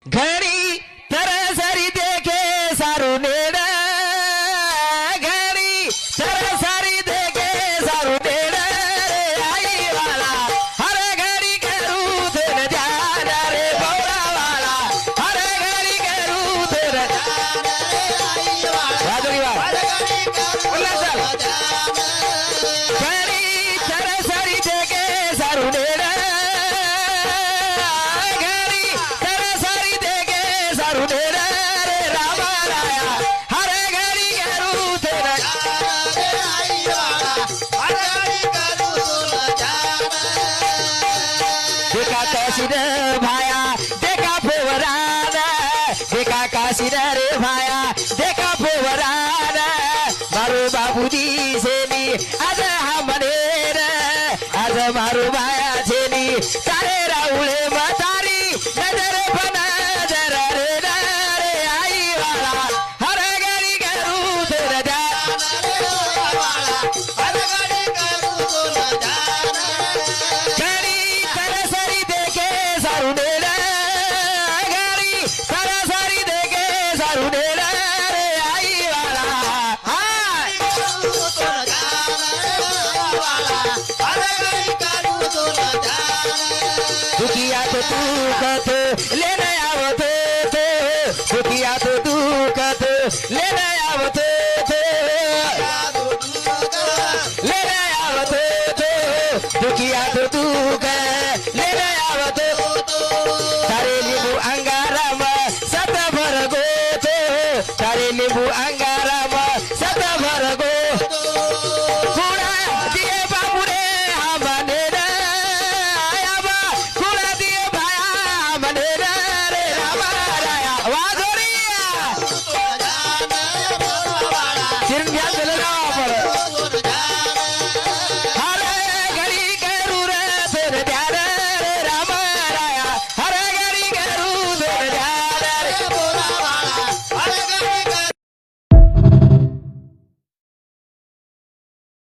घड़ी तरसरी देखे सारू नेड़ घड़ी तरसरी देखे सारू नेड़ आई वाला हर घड़ी करू तेरे ध्यान रे भोला वाला हर घड़ी करू तेरे ध्यान रे आई वाला बोला चल घड़ी तरसरी देखे सारू नेड़ भाया देखा पोवरान देखा काशीर रे भाया देखा पोवरान मारू बाबूजी सेनी आज हा मनेर आज मारू भाया सेनी तारे राहुले मतारी नजर बना जरा रे रे आई वाला हर घड़ी करू तेरा ध्यान हर घड़ी करू तेरा ध्यान घड़ी तरसरी देखे सारू नेड़ घड़ी तरसरी देखे सारू नेड़ रे आई वाला दुखिया तो तू कथ लेने आवत दुखिया तो तू कथ लेने आवत लेने आवत दुखिया तो तू लेने आवत तारे लिंबू अंगाराम सत भर गो तारे लिंबू अंगाराम सत भर गो कुड़ा दिए बाबू रे हमने आयाबा कुड़ा दिए भाया हमने रे रामा राया वादोरिया सिर ध्यान से लगाओ पर